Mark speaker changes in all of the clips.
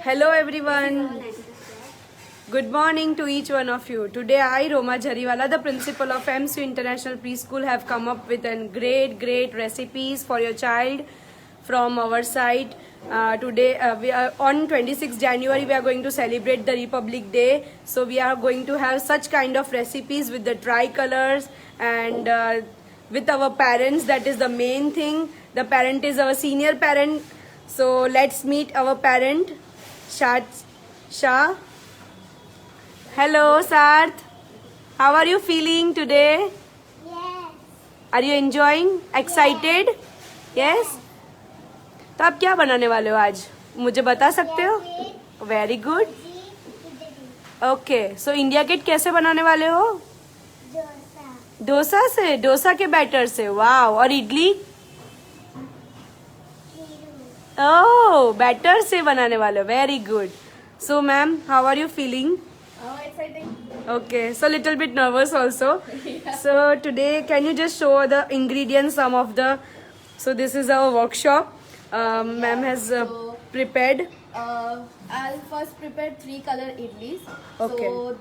Speaker 1: Hello everyone. Good morning to each one of you. Today I, Roma Jhariwala, the principal of MC International Preschool, have come up with a great recipes for your child from our side. Today we are on 26 January. We are going to celebrate the Republic Day. So we are going to have such kind of recipes with the tricolors and with our parents. That is the main thing. The parent is our senior parent. So let's meet our parent, Shah. Hello, Sarth. How are you feeling today?
Speaker 2: Yes.
Speaker 1: Are you enjoying? Excited? Yes. तो आप क्या बनाने वाले हो आज? मुझे बता सकते हो? Very good. Okay. So India Gate कैसे बनाने वाले हो? डोसा से. डोसा के बैटर से. वाव. और इडली? ओह, बैटर से बनाने वाले हो. Very good. So ma'am, how are you feeling?
Speaker 2: Oh, exciting.
Speaker 1: Okay, so little bit nervous also.
Speaker 2: Yeah.
Speaker 1: So today, can you just show the ingredients, some of the? So this is our workshop. Ma'am has prepared.
Speaker 2: I'll first prepare 3 color idlis.
Speaker 1: Okay.
Speaker 2: So,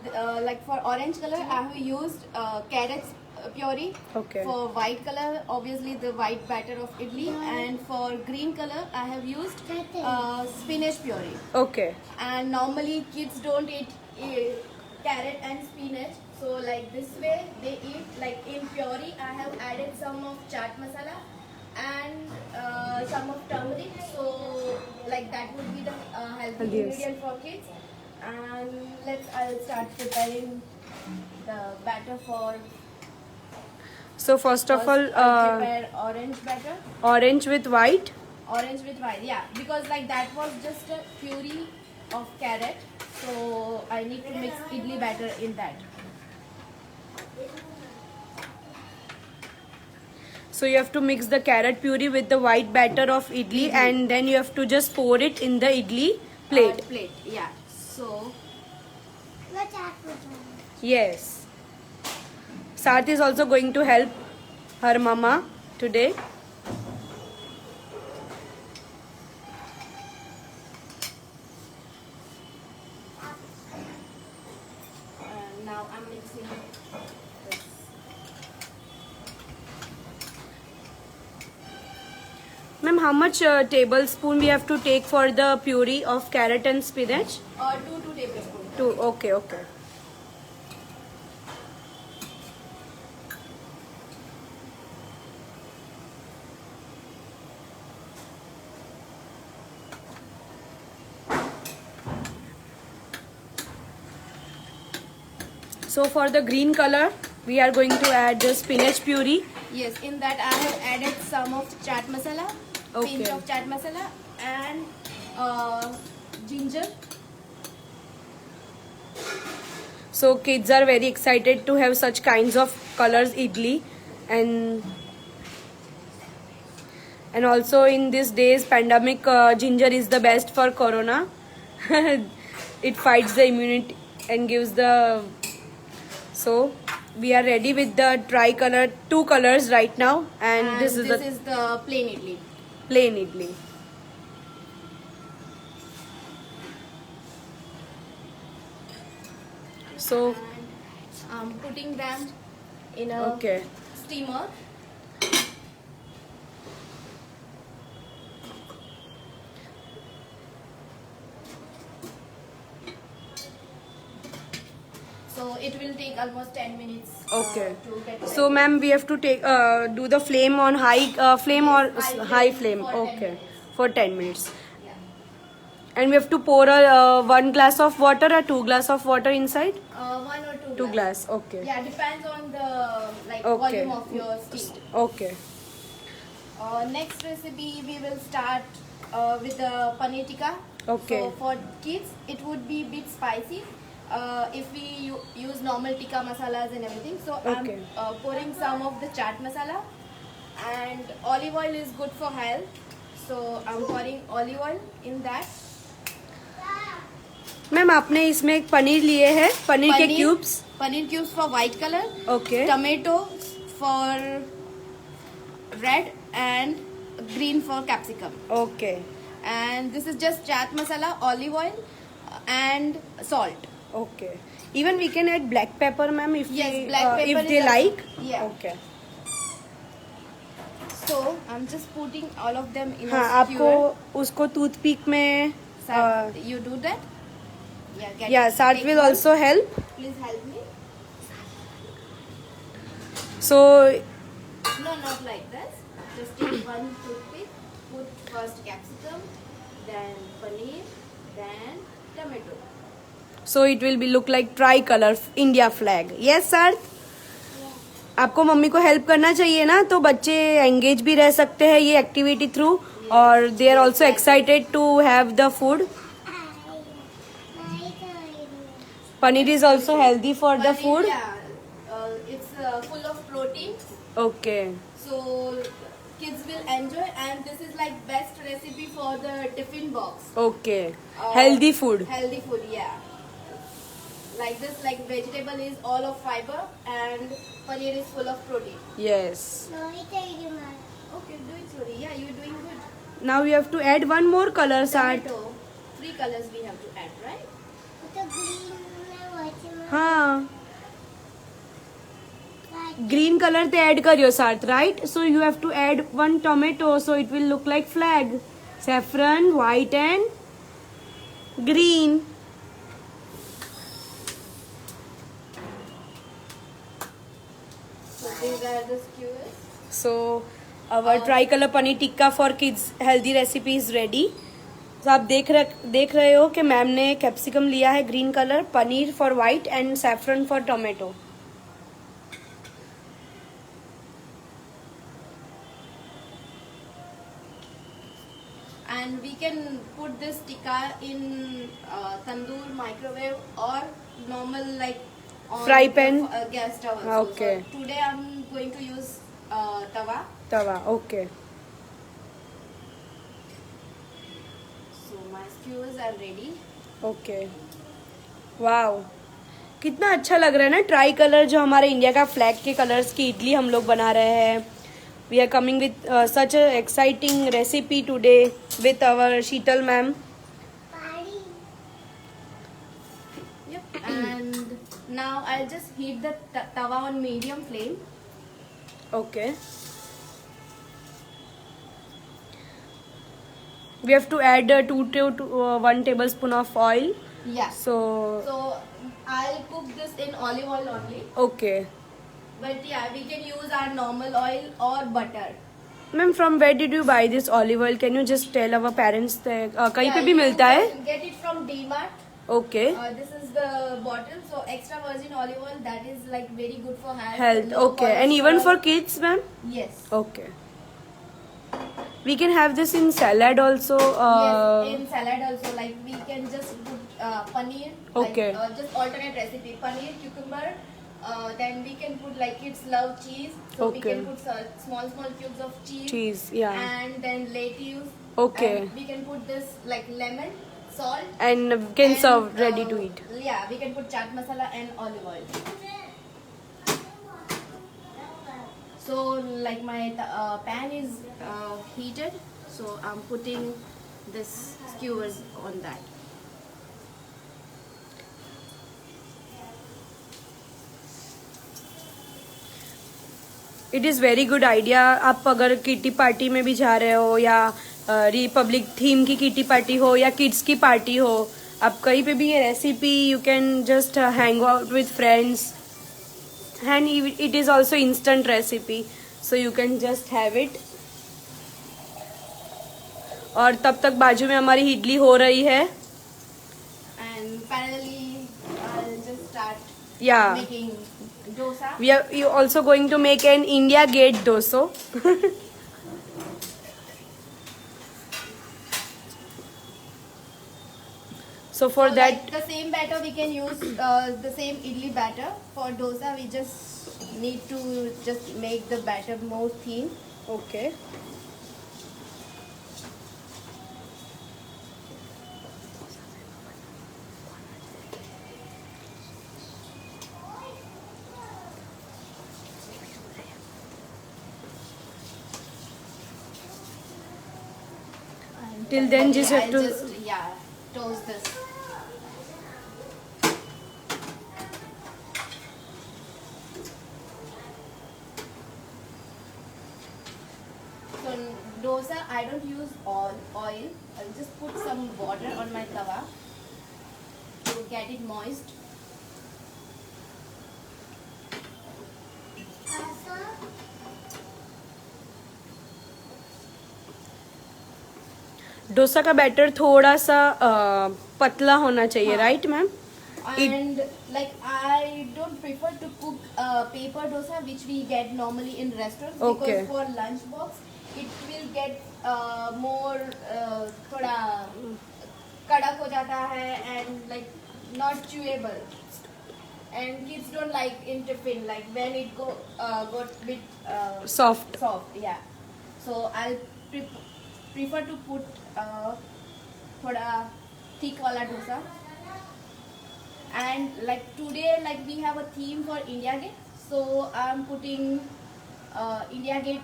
Speaker 2: like for orange color, I have used carrots puree.
Speaker 1: Okay.
Speaker 2: For white color, obviously the white batter of idli, and for green color, I have used spinach puree.
Speaker 1: Okay.
Speaker 2: And normally kids don't eat carrot and spinach, so like this way they eat. Like in puree I have added some of chaat masala and some of turmeric, so like that would be the healthy
Speaker 1: Yes.
Speaker 2: ingredient for kids. And I'll start preparing the batter for
Speaker 1: So first of all,
Speaker 2: I'll prepare orange batter.
Speaker 1: orange with white.
Speaker 2: Orange with white, yeah, because like that was just a puree of carrot, so I need to mix idli batter in that.
Speaker 1: So you have to mix the carrot puree with the white batter of idli, and then you have to just pour it in the idli plate.
Speaker 2: Yeah. So
Speaker 1: Yes. Sarth is also going to help her mama today.
Speaker 2: now I'm mixing this.
Speaker 1: Ma'am, how much tablespoon we have to take for the puree of carrot and spinach?
Speaker 2: 2 tablespoons.
Speaker 1: 2. Okay. So for the green color, we are going to add the spinach puree.
Speaker 2: Yes, in that I have added some of chaat masala, pinch
Speaker 1: Okay.
Speaker 2: of chaat masala, and ginger.
Speaker 1: So kids are very excited to have such kinds of colors idli, and also in these days pandemic, ginger is the best for corona. It fights the immunity and gives the. So we are ready with the tricolor, 2 colors right now, and this is
Speaker 2: the plain idli.
Speaker 1: plain idli. So
Speaker 2: And I'm putting them in a
Speaker 1: okay.
Speaker 2: steamer. So it will take almost 10 minutes.
Speaker 1: Okay.
Speaker 2: To get
Speaker 1: So
Speaker 2: ready.
Speaker 1: ma'am, we have to take do the flame on high flame or
Speaker 2: Yes,
Speaker 1: high flame.
Speaker 2: for 10
Speaker 1: Okay,
Speaker 2: minutes.
Speaker 1: for 10 minutes.
Speaker 2: Yeah.
Speaker 1: And we have to pour 1 glass of water or 2 glass of water inside.
Speaker 2: 1 or 2
Speaker 1: 2 glass. Okay.
Speaker 2: Yeah, depends on the
Speaker 1: Okay.
Speaker 2: volume of your steam.
Speaker 1: Okay.
Speaker 2: Next recipe we will start with the paneer tikka.
Speaker 1: Okay.
Speaker 2: So for kids it would be a bit spicy if we use normal tikka masalas and everything. So
Speaker 1: Okay.
Speaker 2: I'm pouring some of the chaat masala, and olive oil is good for health. So I'm pouring olive oil in that.
Speaker 1: Ma'am आपने इसमें एक पनीर लिए हैं, पनीर के cubes.
Speaker 2: Paneer cubes for white color.
Speaker 1: Okay.
Speaker 2: Tomato for red, and green for capsicum.
Speaker 1: Okay.
Speaker 2: and this is just chaat masala, olive oil, and salt.
Speaker 1: Okay. Even we can add black pepper, ma'am, if
Speaker 2: Yes,
Speaker 1: we,
Speaker 2: black pepper
Speaker 1: if
Speaker 2: is
Speaker 1: they
Speaker 2: also-
Speaker 1: like.
Speaker 2: Yeah.
Speaker 1: Okay.
Speaker 2: So I'm just putting all of them in
Speaker 1: हाँ,
Speaker 2: a
Speaker 1: आपको
Speaker 2: skewer.
Speaker 1: उसको toothpick में
Speaker 2: You do that? Yeah.
Speaker 1: yeah, Sarth
Speaker 2: take
Speaker 1: will
Speaker 2: one.
Speaker 1: also help.
Speaker 2: Please help me.
Speaker 1: So
Speaker 2: No, not like this. Just take one toothpick. Put first capsicum, then paneer, then tomato.
Speaker 1: so it will be look like tricolor India flag. Yes, Sarth. आपको mummy को help करना चाहिए ना, तो बच्चे engage भी रह सकते हैं ये एक्टिविटी थ्रू, और they are also excited to have the food. Paneer is also healthy for the
Speaker 2: Paneer,
Speaker 1: food.
Speaker 2: yeah, it's full of protein,
Speaker 1: okay.
Speaker 2: so kids will enjoy. And this is like best recipe for the tiffin box.
Speaker 1: Okay. Healthy food.
Speaker 2: Healthy food, yeah. Like this, like vegetable is all of fiber, and paneer is full of protein.
Speaker 1: Yes.
Speaker 2: Okay, do it slowly. Yeah, you're doing good.
Speaker 1: Now you have to add one more color, Sarth.
Speaker 2: Tomato. 3 colors we have to add, right?
Speaker 1: हाँ, green colour ते add करियो साथ, right? So you have to add one tomato, so it will look like flag. Saffron, white and green.
Speaker 2: So these are the skewers.
Speaker 1: So our tricolor paneer tikka for kids healthy recipe is ready. तो आप देख रहे हो कि ma'am ने capsicum लिया है green colour, paneer for white and saffron for tomato.
Speaker 2: And we can put this tikka in tandoor, microwave, or normal like on
Speaker 1: Fry pan?
Speaker 2: gas stove.
Speaker 1: Okay.
Speaker 2: So today I'm going to use tawa.
Speaker 1: Tawa. Okay.
Speaker 2: So my skewers are ready.
Speaker 1: Okay. Wow, कितना अच्छा लग रहा है ना. Try colour जो हमारे India का flag के कलर्स की इडली हम लोग बना रहे हैं. We are coming with such a exciting recipe today with our Sheetal ma'am.
Speaker 2: Yep. And now I'll just heat the tawa on medium flame.
Speaker 1: Okay. We have to add 2 to 1 tablespoon of oil.
Speaker 2: Yeah.
Speaker 1: So
Speaker 2: I'll cook this in olive oil only.
Speaker 1: okay.
Speaker 2: But yeah, we can use our normal oil or butter.
Speaker 1: Ma'am, from where did you buy this olive oil? Can you just tell our parents that कहीं पे भी
Speaker 2: you
Speaker 1: मिलता है?
Speaker 2: can get it from DMart.
Speaker 1: Okay.
Speaker 2: This is the bottle. So extra virgin olive oil, that is like very good for
Speaker 1: Health.
Speaker 2: low
Speaker 1: Okay. And even for
Speaker 2: cholesterol.
Speaker 1: kids, ma'am?
Speaker 2: Yes.
Speaker 1: Okay. We can have this in salad also.
Speaker 2: Yes, in salad also, like we can just put paneer.
Speaker 1: Okay.
Speaker 2: Like, just alternate recipe: paneer, cucumber. Then we can put, like kids love cheese, so we
Speaker 1: Okay.
Speaker 2: can put small cubes of cheese.
Speaker 1: Cheese, yeah.
Speaker 2: And then lettuce.
Speaker 1: Okay.
Speaker 2: And we can put this like lemon, salt.
Speaker 1: And can
Speaker 2: and,
Speaker 1: serve ready to eat.
Speaker 2: Yeah, we can put chaat masala and olive oil. So like my pan is heated, so I'm putting this skewers on that.
Speaker 1: It is very good idea. आप अगर kitty party में भी जा रहे हो, या Republic theme की kitty party हो, या किड्स की पार्टी हो, आप कहीं पे भी ये recipe you can just hang out with friends. And it is also instant recipe, so you can just have it. और तब तक बाजू में हमारी इडली हो रही है.
Speaker 2: And finally, I'll just start
Speaker 1: या
Speaker 2: making dosa.
Speaker 1: we are you also going to make an India Gate dosa. So for
Speaker 2: So,
Speaker 1: that,
Speaker 2: like the same batter we can use the same idli batter. For dosa, we just need to just make the batter more thin.
Speaker 1: okay.
Speaker 2: I'm
Speaker 1: Till then, just have to.
Speaker 2: Toast this. So dosa, I don't use oil. I'll just put some water on my tawa to get it moist.
Speaker 1: Dosa का batter थोड़ा सा पतला होना चाहिए, right ma'am?
Speaker 2: And like I don't prefer to cook paper dosa which we get normally in restaurants,
Speaker 1: Okay.
Speaker 2: because for lunch box it will get more थोड़ा कड़क हो जाता है and like not chewable, and kids don't like in tiffin, like when it got bit
Speaker 1: Soft.
Speaker 2: yeah. So I'll prefer to put थोड़ा thick वाला dosa. And like today, like we have a theme for India Gate, so I'm putting India Gate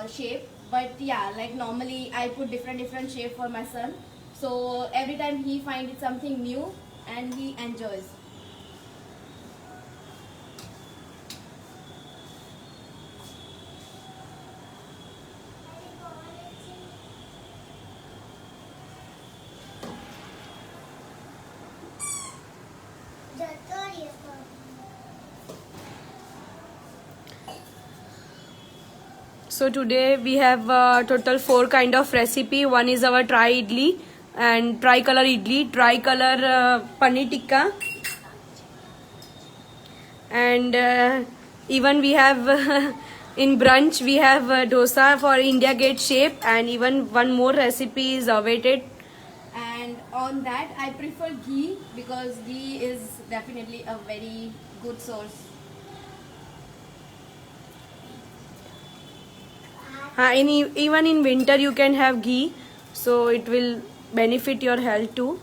Speaker 2: shape. But yeah, like normally I put different shape for my son, so every time he finds it something new and he enjoys.
Speaker 1: So today we have total 4 kind of recipe. One is our tri idli and tri-color idli, tri-color paneer tikka, and even we have in brunch we have dosa for India Gate shape, and even one more recipe is awaited.
Speaker 2: And on that I prefer ghee, because ghee is definitely a very good source.
Speaker 1: Even in winter you can have ghee, so it will benefit your health too.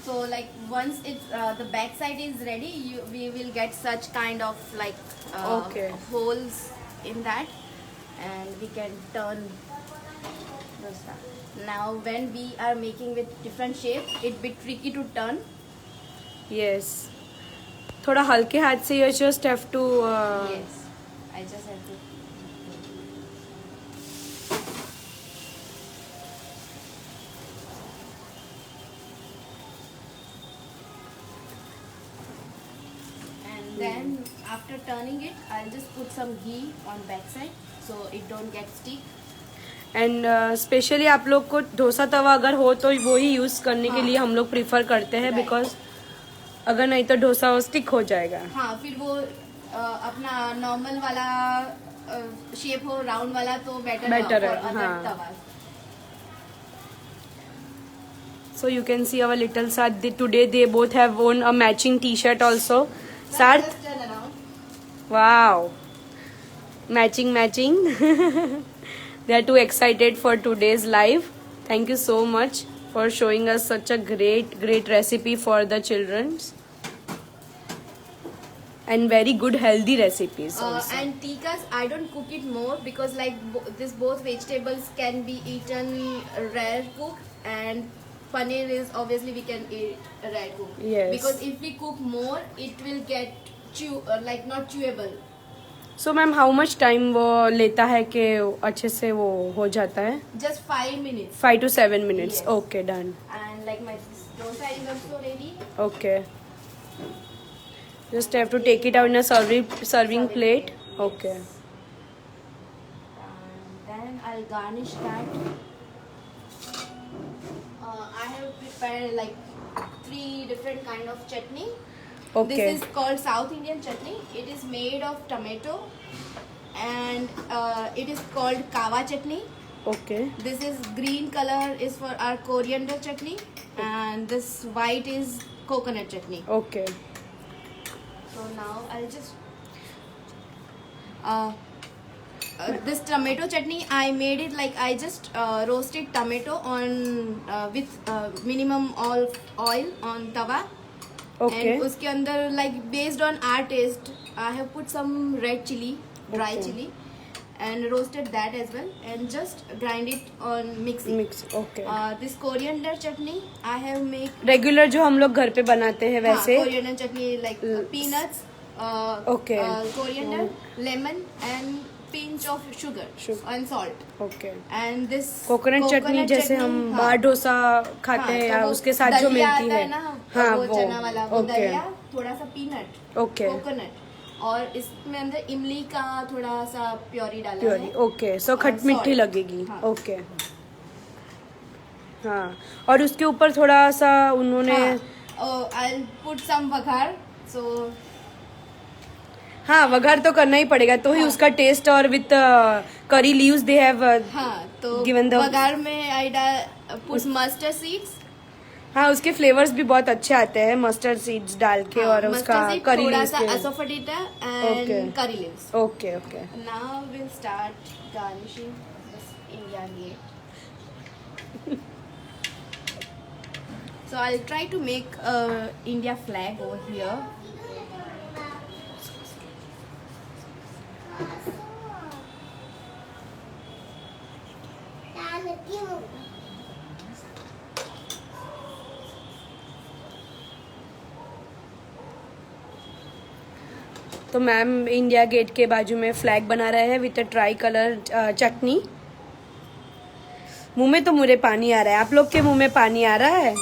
Speaker 2: So like once it's the back side is ready, we will get such kind of like
Speaker 1: Okay.
Speaker 2: holes in that, and we can turn dosa. Now when we are making with different shapes, it's bit tricky to turn.
Speaker 1: Yes. थोड़ा हल्के हाथ से you just have to.
Speaker 2: Yes, I just have to. And then after turning it, I'll just put some ghee on back side so it don't get stick.
Speaker 1: And specially आप लोग को डोसा तवा अगर हो तो वो ही यूज़ करने के लिए हम लोग प्रिफर करते हैं, बिकॉज अगर नहीं तो डोसा वो स्टिक हो जाएगा.
Speaker 2: हाँ, फिर वो अपना नॉर्मल वाला शेप हो, राउंड वाला, तो बेटर है. हाँ.
Speaker 1: So you can see our little Saad. Today they both have worn a matching T-shirt also. Saad,
Speaker 2: Just turn around.
Speaker 1: wow, matching. They are too excited for today's live. Thank you so much for showing us such a great recipe for the children's, and very good healthy recipes also.
Speaker 2: And tikkas, I don't cook it more because like this both vegetables can be eaten rare cook, and paneer is obviously we can eat rare cook.
Speaker 1: Yes.
Speaker 2: Because if we cook more, it will get like not chewable.
Speaker 1: So ma'am, how much time वो लेता है कि अच्छे से वो हो जाता है?
Speaker 2: Just 5 minutes.
Speaker 1: 5 to 7 minutes.
Speaker 2: Yes.
Speaker 1: Okay, done.
Speaker 2: And like my dosa is also ready.
Speaker 1: Okay. Just have to take it out in a serving plate. Okay.
Speaker 2: And then I'll garnish that. I have prepared like 3 different kind of chutney.
Speaker 1: Okay.
Speaker 2: This is called South Indian chutney. It is made of tomato, and it is called kawa chutney.
Speaker 1: Okay.
Speaker 2: This is green color is for our coriander chutney, and this white is coconut chutney.
Speaker 1: Okay.
Speaker 2: So now I'll just this tomato chutney, I made it like I just roasted tomato on with minimum oil on tawa,
Speaker 1: Okay.
Speaker 2: And उसके अंदर like based on our taste, I have put some red chili, dry
Speaker 1: Okay.
Speaker 2: chili, and roasted that as well, and just grind it on mixie.
Speaker 1: Mix okay.
Speaker 2: This coriander chutney I have make.
Speaker 1: Regular जो हम लोग घर पे बनाते हैं वैसे.
Speaker 2: Coriander chutney like peanuts,
Speaker 1: Okay.
Speaker 2: coriander, lemon, and pinch of sugar and salt.
Speaker 1: Okay.
Speaker 2: And this
Speaker 1: coconut chutney जैसे हम
Speaker 2: हाँ,
Speaker 1: बाहर डोसा खाते हैं या
Speaker 2: तो वो
Speaker 1: उसके साथ जो
Speaker 2: दलिया
Speaker 1: मिलती
Speaker 2: आता
Speaker 1: है.
Speaker 2: ना,
Speaker 1: हाँ
Speaker 2: वो
Speaker 1: वो.
Speaker 2: चना वाला, वो
Speaker 1: ओके.
Speaker 2: दलिया, थोड़ा सा पीनट,
Speaker 1: ओके.
Speaker 2: कोकोनट, और इसमें अंदर इमली का थोड़ा सा प्योरी डाला
Speaker 1: प्योरी.
Speaker 2: है.
Speaker 1: ओके. सो खट
Speaker 2: salt.
Speaker 1: मीठी लगेगी.
Speaker 2: हाँ.
Speaker 1: ओके. हाँ. और उसके ऊपर थोड़ा सा उन्होंने.
Speaker 2: I'll put some वघार. So
Speaker 1: हाँ वघार तो करना ही पड़ेगा तो ही उसका टेस्ट. और with curry leaves they have.
Speaker 2: हाँ, तो
Speaker 1: Given the-
Speaker 2: वघार में I put mustard seeds.
Speaker 1: हाँ उसके फ्लेवर्स भी बहुत अच्छे आते हैं मस्टर्ड सीड्स डाल के. और उसका
Speaker 2: mustard seed,
Speaker 1: करी
Speaker 2: थोड़ा
Speaker 1: लीव्स
Speaker 2: सा
Speaker 1: के.
Speaker 2: asafoetida and
Speaker 1: Okay.
Speaker 2: curry leaves.
Speaker 1: Okay okay.
Speaker 2: Now we'll start garnishing this India gate. So I'll try to make a India flag over here.
Speaker 1: तो मैम इंडिया गेट के बाजू में फ्लैग बना रहे हैं विथ ट्राई कलर चटनी. मुंह में तो मुझे पानी आ रहा है. आप लोग के मुंह में पानी आ रहा है.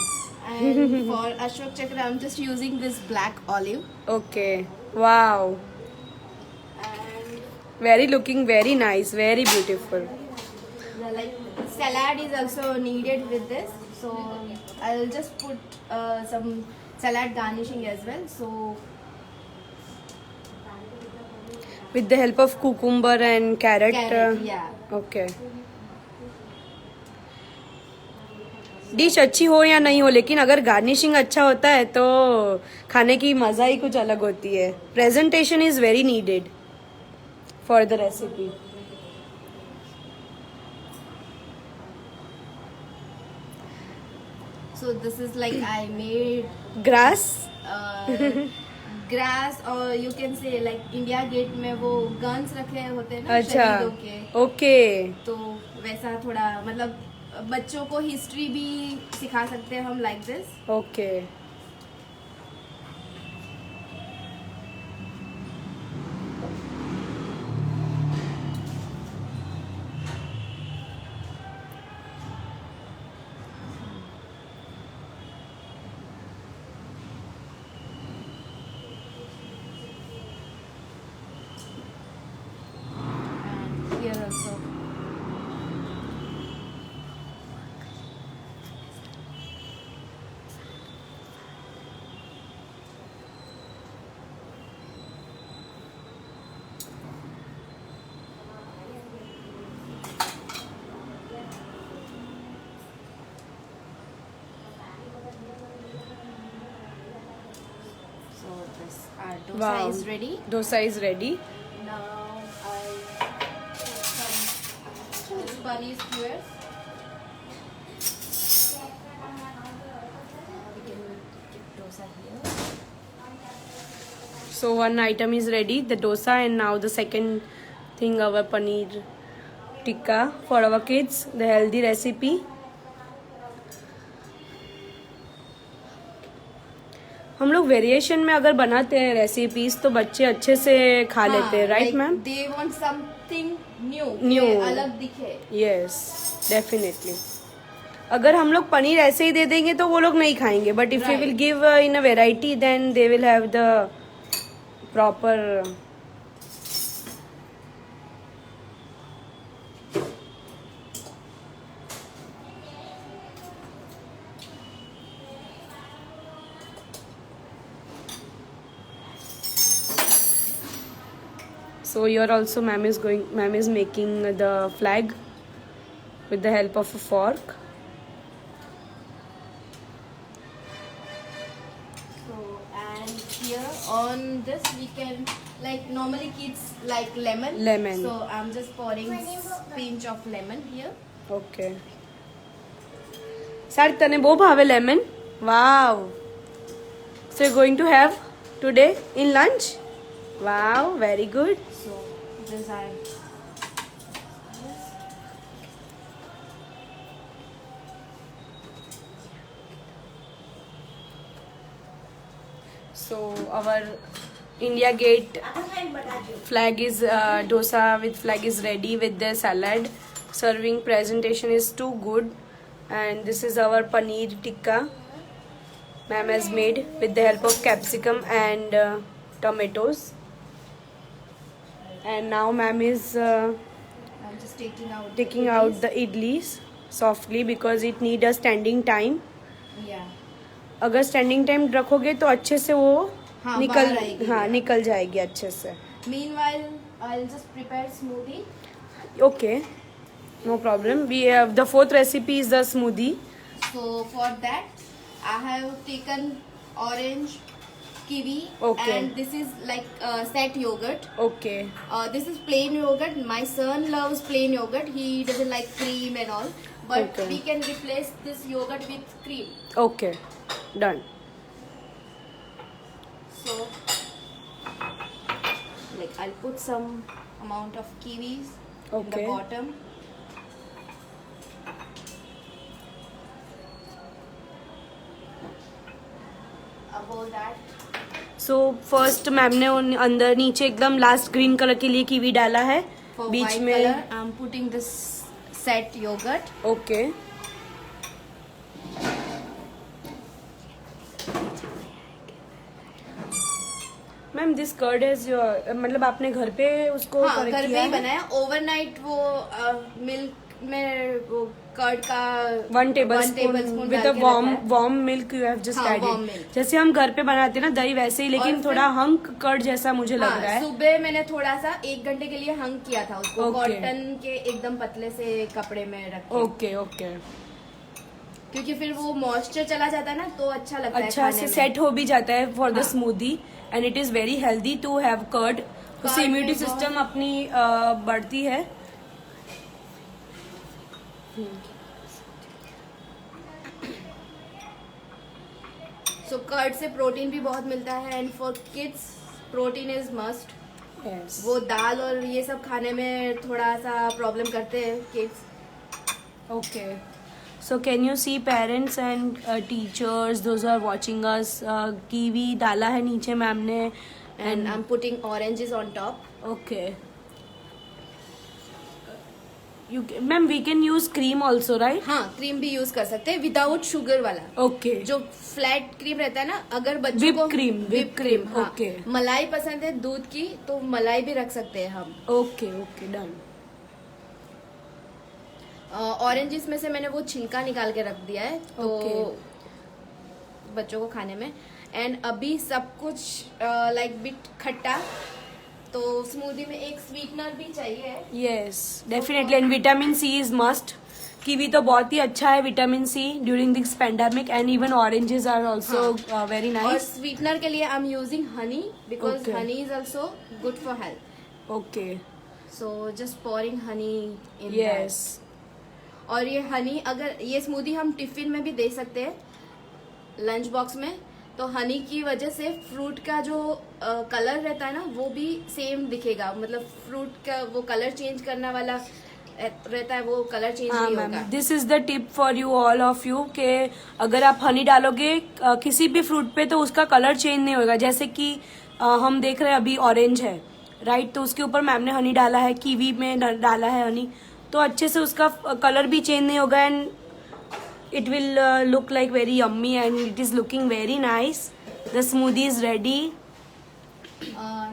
Speaker 2: And for Ashok Chakra, I'm just using this black olive.
Speaker 1: Okay. Wow.
Speaker 2: And
Speaker 1: very looking very nice. Very beautiful.
Speaker 2: the like salad is also needed with this. So I'll just put some salad garnishing as well. So
Speaker 1: with the help of cucumber and carrot.
Speaker 2: carrot, yeah.
Speaker 1: Okay. Dish अच्छी हो या नहीं हो लेकिन अगर garnishing अच्छा होता है तो खाने की मजा ही कुछ अलग होती है. Presentation is very needed for the recipe.
Speaker 2: So this is like I made
Speaker 1: grass.
Speaker 2: grass, or you can say like India Gate में वो guns रखे होते हैं ना
Speaker 1: अच्छा.
Speaker 2: शहीदों के.
Speaker 1: ओके.
Speaker 2: तो वैसा थोड़ा मतलब बच्चों को हिस्ट्री भी सिखा सकते हैं हम like this.
Speaker 1: Okay.
Speaker 2: And here also. So this our dosa
Speaker 1: Wow.
Speaker 2: is ready.
Speaker 1: Dosa is ready.
Speaker 2: Now I put some paneer skewers. We can get dosa here.
Speaker 1: So one item is ready, the dosa, and now the second thing, our paneer tikka for our kids, the healthy recipe. हम लोग variation में अगर बनाते हैं recipes तो बच्चे अच्छे से खा लेते हैं, right ma'am?
Speaker 2: They want something new.
Speaker 1: New.
Speaker 2: कि अलग दिखे.
Speaker 1: Yes definitely. अगर हम लोग पनीर ऐसे ही दे देंगे तो वो लोग नहीं खाएंगे, but if you
Speaker 2: Right.
Speaker 1: Will give in a variety then they will have the proper. So you're also ma'am is making the flag with the help of a fork.
Speaker 2: So and here on this we can like normally kids like lemon.
Speaker 1: Lemon.
Speaker 2: So I'm just pouring pinch of lemon here.
Speaker 1: Okay. Sir तने बो भावे lemon. Wow. So you're going to have today in lunch? Wow, very good.
Speaker 2: So this I.
Speaker 1: So our India Gate flag is dosa with flag is ready with the salad. Serving presentation is too good, and this is our paneer tikka. Ma'am has made with the help of capsicum and tomatoes. And now ma'am is
Speaker 2: I'm just taking
Speaker 1: out the idlis softly because it need a standing time.
Speaker 2: Yeah.
Speaker 1: अगर standing time रखोगे तो अच्छे से वो
Speaker 2: हाँ, बाहर आएगी।
Speaker 1: निकल जाएगी अच्छे से.
Speaker 2: Meanwhile, I'll just prepare smoothie.
Speaker 1: Okay, no problem. We have the fourth recipe is the smoothie.
Speaker 2: So for that, I have taken orange, kiwi,
Speaker 1: Okay.
Speaker 2: and this is like set yogurt.
Speaker 1: Okay,
Speaker 2: This is plain yogurt. My son loves plain yogurt. He doesn't like cream and all. But
Speaker 1: Okay.
Speaker 2: we can replace this yogurt with cream.
Speaker 1: okay, done.
Speaker 2: So, like I'll put some amount of kiwis in the
Speaker 1: Okay.
Speaker 2: bottom. Above that,
Speaker 1: So first ma'am ने अंदर नीचे एकदम last green colour के लिए kiwi डाला है.
Speaker 2: for
Speaker 1: बीच
Speaker 2: white
Speaker 1: में
Speaker 2: color, I'm putting this set yogurt.
Speaker 1: Okay. Ma'am this curd is your मतलब आपने घर पे उसको
Speaker 2: हाँ,
Speaker 1: correct
Speaker 2: घर पे
Speaker 1: किया
Speaker 2: ही
Speaker 1: है?
Speaker 2: बनाया. ओवरनाइट वो मिल्क में वो कर्ड का
Speaker 1: 1 tablespoon
Speaker 2: tablespoon
Speaker 1: with
Speaker 2: डाल
Speaker 1: a
Speaker 2: के
Speaker 1: warm
Speaker 2: रखा है.
Speaker 1: warm milk you have just
Speaker 2: हाँ,
Speaker 1: added.
Speaker 2: warm milk.
Speaker 1: जैसे हम घर पे बनाते हैं ना दही वैसे ही, लेकिन
Speaker 2: और
Speaker 1: थोड़ा
Speaker 2: फिर-
Speaker 1: हंक कर्ड जैसा मुझे लग रहा
Speaker 2: हाँ,
Speaker 1: है.
Speaker 2: सुबह मैंने थोड़ा सा 1 घंटे के लिए हंग किया था उसको
Speaker 1: Okay.
Speaker 2: कॉटन के एकदम पतले से कपड़े में रख के.
Speaker 1: Okay okay.
Speaker 2: क्योंकि फिर वो मॉइस्चर चला जाता है ना तो अच्छा लगता है
Speaker 1: अच्छा
Speaker 2: खाने
Speaker 1: से
Speaker 2: में.
Speaker 1: सेट हो भी जाता है फॉर द
Speaker 2: हाँ.
Speaker 1: Smoothie and it is very healthy to have curd. उससे
Speaker 2: Curd
Speaker 1: इम्यूनिटी
Speaker 2: में बहुत-
Speaker 1: सिस्टम अपनी बढ़ती है.
Speaker 2: सो कर्ड से प्रोटीन भी बहुत मिलता है and for kids protein is must.
Speaker 1: Yes.
Speaker 2: वो दाल और ये सब खाने में थोड़ा सा प्रॉब्लम करते हैं kids.
Speaker 1: Okay. So can you see parents and teachers, those who are watching us, kiwi डाला है नीचे मैम ने
Speaker 2: and I am putting oranges on top.
Speaker 1: okay. Ma'am, we can use cream also, right?
Speaker 2: हाँ, cream भी use कर सकते हैं without sugar वाला.
Speaker 1: Okay.
Speaker 2: जो फ्लैट क्रीम रहता है ना, अगर बच्चों
Speaker 1: Whipped
Speaker 2: को
Speaker 1: cream, whipped cream,
Speaker 2: हाँ,
Speaker 1: okay.
Speaker 2: मलाई पसंद है दूध की तो मलाई भी रख सकते हैं हम.
Speaker 1: Okay, okay, done.
Speaker 2: ऑरेंजेस में से मैंने वो छिलका निकाल के रख दिया है तो बच्चों को खाने में. एंड अभी सब कुछ लाइक बिट खट्टा, तो स्मूदी में एक स्वीटनर भी चाहिए.
Speaker 1: Yes, definitely. And vitamin C is must. Kiwi तो बहुत ही अच्छा है vitamin C during this pandemic and even oranges are also very
Speaker 2: और
Speaker 1: नाइस.
Speaker 2: स्वीटनर के लिए I am using honey because
Speaker 1: Okay.
Speaker 2: Honey is also good for health.
Speaker 1: Okay.
Speaker 2: So just pouring honey in.
Speaker 1: Yes.
Speaker 2: और ये हनी अगर ये smoothie हम tiffin में भी दे सकते हैं लंच बॉक्स में, तो हनी की वजह से फ्रूट का जो कलर रहता है ना वो भी सेम दिखेगा. मतलब फ्रूट का वो कलर चेंज करने वाला रहता है, वो कलर चेंज
Speaker 1: हाँ
Speaker 2: नहीं
Speaker 1: मैम,
Speaker 2: होगा.
Speaker 1: This is the tip for you all of you के अगर आप हनी डालोगे किसी भी फ्रूट पे तो उसका कलर चेंज नहीं होगा. जैसे कि हम देख रहे हैं अभी ऑरेंज है राइट, तो उसके ऊपर मैम ने हनी डाला है, कीवी में डाला है हनी, तो अच्छे से उसका कलर भी चेंज नहीं होगा and it will look like very yummy and it is looking very nice. The smoothie is ready.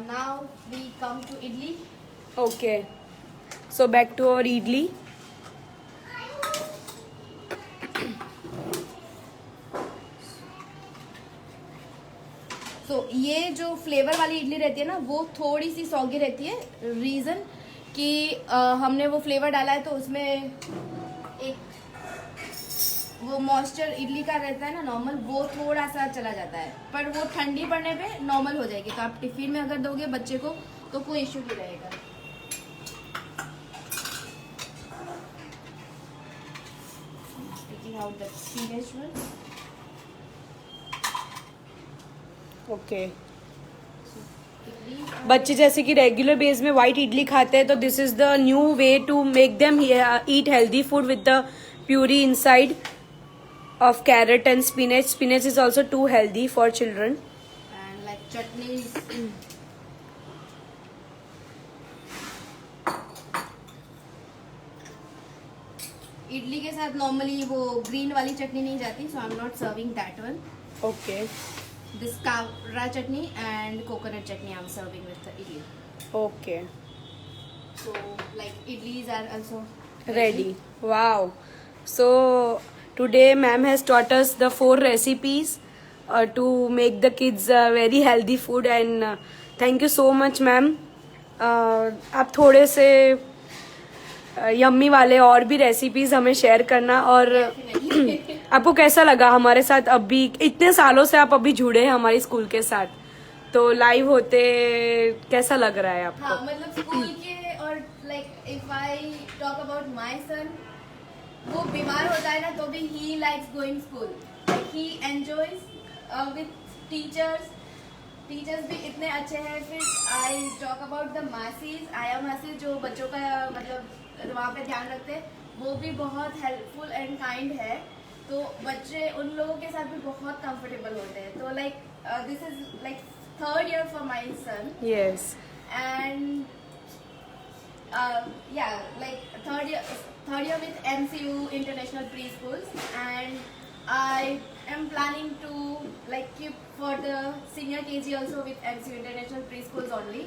Speaker 2: Now we come to idli.
Speaker 1: Okay, so back to our idli.
Speaker 2: तो ये जो फ्लेवर वाली इडली रहती है ना वो थोड़ी सी सॉगी रहती है. रीजन कि हमने वो फ्लेवर डाला है तो उसमें एक वो मॉइस्चर इडली का रहता है ना नॉर्मल, वो थोड़ा सा चला जाता है. पर वो ठंडी पड़ने पे नॉर्मल हो जाएगी. तो आप टिफिन में अगर दोगे बच्चे को तो कोई इश्यू नहीं रहेगा. Taking out the spinach one.
Speaker 1: Okay
Speaker 2: idli
Speaker 1: बच्चे जैसे कि रेगुलर बेस में वाइट इडली खाते हैं तो this is the new way to make them eat healthy food with the puree inside of carrot and spinach. Spinach is also too healthy for children.
Speaker 2: and like chutneys. Idli के साथ normally वो green वाली चटनी नहीं जाती, so I'm not serving that one.
Speaker 1: Okay.
Speaker 2: This kavra chutney and coconut chutney I'm serving with the idli.
Speaker 1: Okay.
Speaker 2: So like idlis are also
Speaker 1: Ready. Wow. So today ma'am has taught us the 4 recipes to make the kids very healthy food and thank you so much ma'am. आप थोड़े से yummy वाले और भी recipes हमें share करना और
Speaker 2: definitely.
Speaker 1: आपको कैसा लगा हमारे साथ अभी इतने सालों से आप अभी जुड़े हैं हमारी स्कूल के साथ तो लाइव होते कैसा लग रहा है आपको?
Speaker 2: हाँ मतलब स्कूल के और like if I talk about my son, वो बीमार होता है ना तो भी he likes going school, like he enjoys with teachers भी इतने अच्छे हैं. फिर I talk about the masses, आया मासीज जो बच्चों का मतलब वहाँ पे ध्यान रखते हैं, वो भी बहुत हेल्पफुल एंड काइंड है. तो बच्चे उन लोगों के साथ भी बहुत कंफर्टेबल होते हैं. तो like this is like third year for my son.
Speaker 1: Yes.
Speaker 2: And yeah, like third year with MCU International Preschools, and I am planning to like keep for the senior KG also with MCU International Preschools only.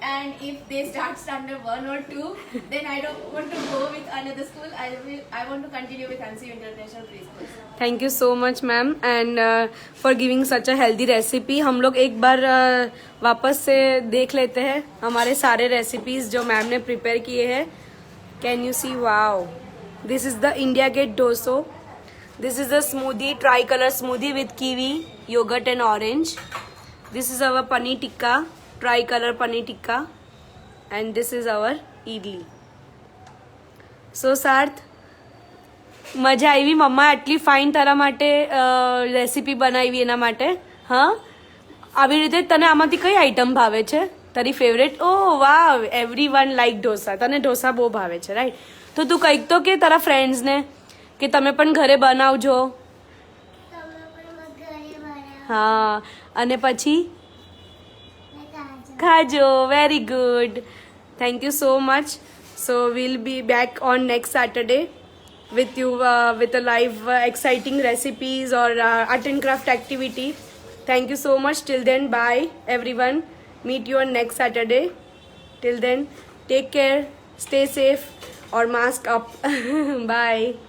Speaker 2: And if they start standard 1 or 2, then I don't want to go with another school. I want to continue with MCU International Preschools.
Speaker 1: Thank you so much ma'am and for giving such a healthy recipe. हम लोग एक बार वापस से देख लेते हैं हमारे सारे रेसिपीज जो मैम ने प्रिपेयर किए हैं. Can you see? Wow, this is the India gate dosa. This is the smoothie, tricolour smoothie with kiwi, yoghurt and orange. This is our paneer tikka, tricolour paneer tikka, and this is our idli. So Sarth, મજા આવી? મમ્મા આટલી fine તારા માટે recipe બનાવી એના માટે. હા, આવી રીતે તને આમાંથી કઈ આઈટમ ભાવે છે તારી ફેવરેટ? ઓ વાવ, એવરીવન લાઈક ઢોસા. તને ઢોસા બહુ ભાવે છે, રાઈટ? તો તું કંઈક તો કે તારા ફ્રેન્ડ્સને કે તમે પણ ઘરે બનાવજો. હા, અને પછી ખાજો. Very good, thank you so much. So we'll be back on next Saturday with you with a live exciting recipes or art and craft activity. Thank you so much. Till then, bye everyone. Meet you on next Saturday. Till then, take care, stay safe or mask up. Bye.